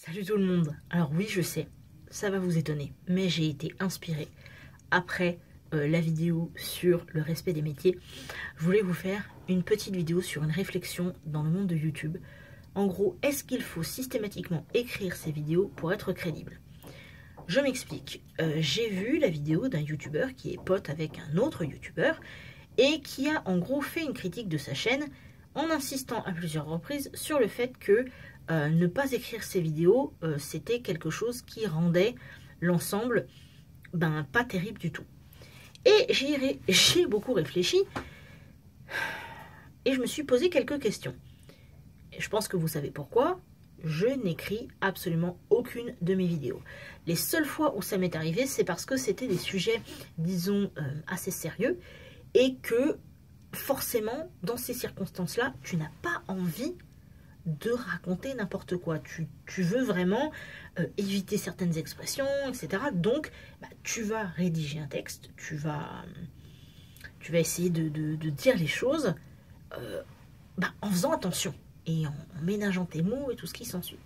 Salut tout le monde. Alors oui, je sais, ça va vous étonner, mais j'ai été inspirée après la vidéo sur le respect des métiers. Je voulais vous faire une petite vidéo sur une réflexion dans le monde de YouTube. En gros, est-ce qu'il faut systématiquement écrire ces vidéos pour être crédible? Je m'explique. J'ai vu la vidéo d'un YouTuber qui est pote avec un autre YouTuber et qui a en gros fait une critique de sa chaîne en insistant à plusieurs reprises sur le fait que ne pas écrire ses vidéos, c'était quelque chose qui rendait l'ensemble pas terrible du tout. Et j'ai beaucoup réfléchi et je me suis posé quelques questions. Et je pense que vous savez pourquoi. Je n'écris absolument aucune de mes vidéos. Les seules fois où ça m'est arrivé, c'est parce que c'était des sujets, disons, assez sérieux et que forcément, dans ces circonstances-là, tu n'as pas envie de raconter n'importe quoi. Tu veux vraiment éviter certaines expressions, etc. Donc, tu vas rédiger un texte, tu vas essayer de dire les choses en faisant attention et en ménageant tes mots et tout ce qui s'ensuit.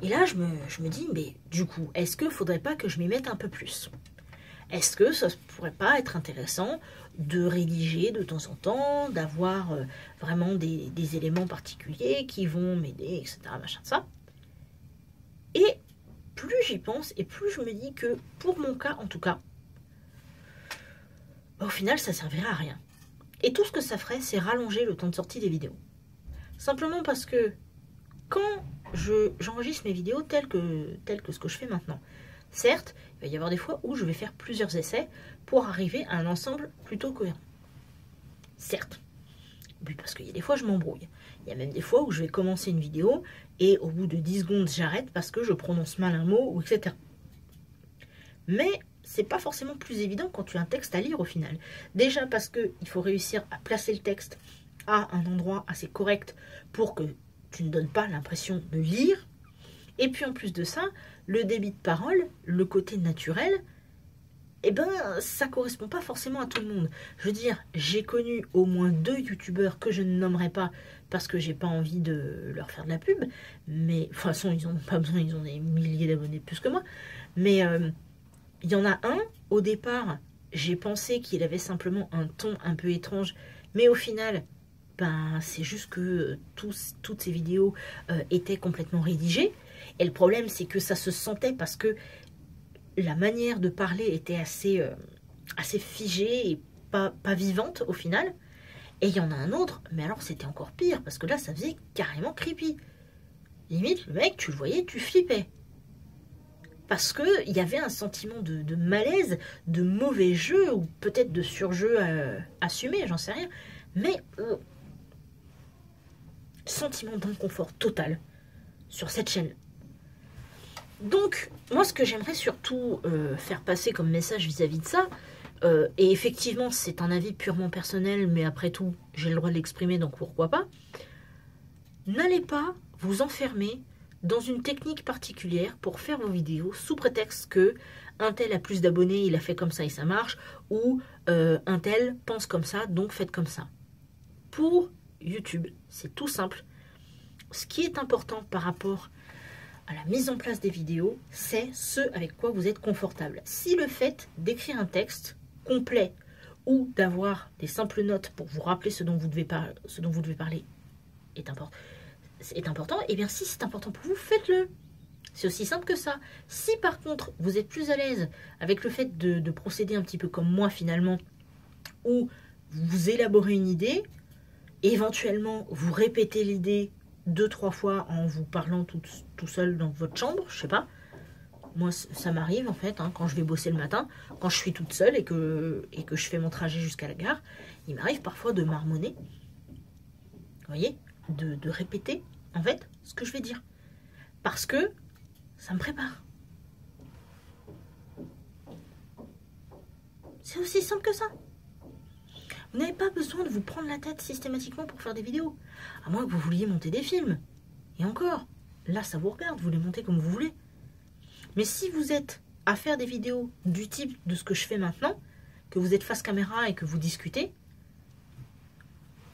Et là, je me dis, mais du coup, est-ce qu'il ne faudrait pas que je m'y mette un peu plus? Est-ce que ça ne pourrait pas être intéressant de rédiger de temps en temps, d'avoir vraiment des éléments particuliers qui vont m'aider, etc. Machin, ça. Et plus j'y pense, et plus je me dis que, pour mon cas en tout cas, au final, ça servirait à rien. Et tout ce que ça ferait, c'est rallonger le temps de sortie des vidéos. Simplement parce que quand j'enregistre mes vidéos telles que ce que je fais maintenant, certes, il va y avoir des fois où je vais faire plusieurs essais pour arriver à un ensemble plutôt cohérent. Certes. Oui, parce qu'il y a des fois, je m'embrouille. Il y a même des fois où je vais commencer une vidéo et au bout de 10 secondes, j'arrête parce que je prononce mal un mot, ou etc. Mais c'est pas forcément plus évident quand tu as un texte à lire au final. Déjà parce qu'il faut réussir à placer le texte à un endroit assez correct pour que tu ne donnes pas l'impression de lire. Et puis en plus de ça, le débit de parole, le côté naturel, ça correspond pas forcément à tout le monde. Je veux dire, j'ai connu au moins 2 youtubeurs que je ne nommerai pas parce que j'ai pas envie de leur faire de la pub, mais de toute façon ils n'en ont pas besoin, ils ont des milliers d'abonnés de plus que moi. Mais il y en a un, au départ, j'ai pensé qu'il avait simplement un ton un peu étrange, mais au final, c'est juste que toutes ces vidéos étaient complètement rédigées. Et le problème, c'est que ça se sentait parce que la manière de parler était assez figée et pas vivante au final. Et il y en a un autre, mais alors c'était encore pire, parce que là, ça faisait carrément creepy. Limite, le mec, tu le voyais, tu flippais. Parce qu'il y avait un sentiment de malaise, de mauvais jeu, ou peut-être de surjeu assumé, j'en sais rien. Mais sentiment d'inconfort total sur cette chaîne. Donc, moi, ce que j'aimerais surtout faire passer comme message vis-à-vis de ça, et effectivement, c'est un avis purement personnel, mais après tout, j'ai le droit de l'exprimer, donc pourquoi pas, n'allez pas vous enfermer dans une technique particulière pour faire vos vidéos sous prétexte que un tel a plus d'abonnés, il a fait comme ça et ça marche, ou un tel pense comme ça, donc faites comme ça. Pour YouTube, c'est tout simple. Ce qui est important par rapport à la mise en place des vidéos, c'est ce avec quoi vous êtes confortable. Si le fait d'écrire un texte complet ou d'avoir des simples notes pour vous rappeler ce dont vous devez parler est important, et bien si c'est important pour vous, faites-le. C'est aussi simple que ça. Si par contre vous êtes plus à l'aise avec le fait de procéder un petit peu comme moi finalement, où vous élaborez une idée, éventuellement vous répétez l'idée 2-3 fois en vous parlant tout seul dans votre chambre, je sais pas. Moi, ça m'arrive en fait, quand je vais bosser le matin, quand je suis toute seule et que je fais mon trajet jusqu'à la gare, il m'arrive parfois de marmonner, vous voyez, de répéter en fait ce que je vais dire. Parce que ça me prépare. C'est aussi simple que ça. Vous n'avez pas besoin de vous prendre la tête systématiquement pour faire des vidéos. À moins que vous vouliez monter des films. Et encore, là ça vous regarde, vous les montez comme vous voulez. Mais si vous êtes à faire des vidéos du type de ce que je fais maintenant, que vous êtes face caméra et que vous discutez,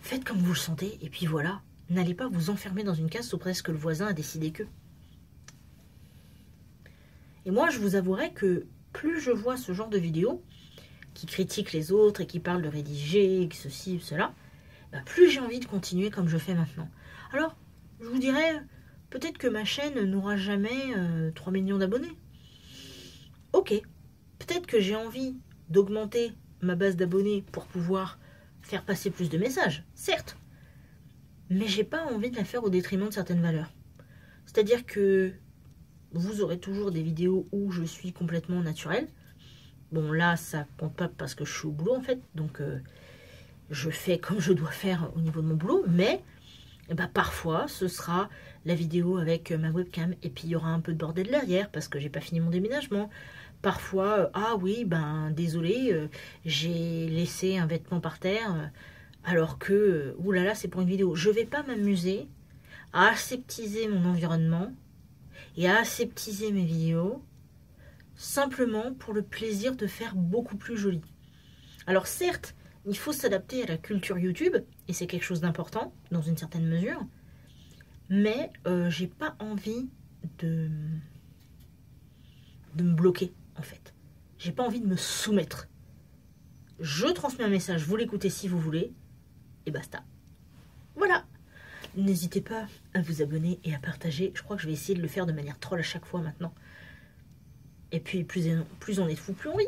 faites comme vous le sentez et puis voilà. N'allez pas vous enfermer dans une case sous prétexte que le voisin a décidé que. Et moi, je vous avouerai que plus je vois ce genre de vidéos qui critiquent les autres et qui parlent de rédiger, que ceci, cela, bah plus j'ai envie de continuer comme je fais maintenant. Alors, je vous dirais, peut-être que ma chaîne n'aura jamais 3 millions d'abonnés. Ok, peut-être que j'ai envie d'augmenter ma base d'abonnés pour pouvoir faire passer plus de messages, certes. Mais j'ai pas envie de la faire au détriment de certaines valeurs. C'est-à-dire que vous aurez toujours des vidéos où je suis complètement naturelle. Bon, là, ça compte pas parce que je suis au boulot, en fait. Donc, je fais comme je dois faire au niveau de mon boulot. Mais, parfois, ce sera la vidéo avec ma webcam. Et puis, il y aura un peu de bordel derrière parce que j'ai pas fini mon déménagement. Parfois, ah oui, désolé, j'ai laissé un vêtement par terre. Alors que, oulala, c'est pour une vidéo. Je vais pas m'amuser à aseptiser mon environnement et à aseptiser mes vidéos simplement pour le plaisir de faire beaucoup plus joli. Alors certes, il faut s'adapter à la culture YouTube, et c'est quelque chose d'important, dans une certaine mesure, mais j'ai pas envie de me bloquer, en fait. J'ai pas envie de me soumettre. Je transmets un message, vous l'écoutez si vous voulez, et basta. Voilà. N'hésitez pas à vous abonner et à partager. Je crois que je vais essayer de le faire de manière troll à chaque fois maintenant. Et puis, plus on est de fous, plus on rit.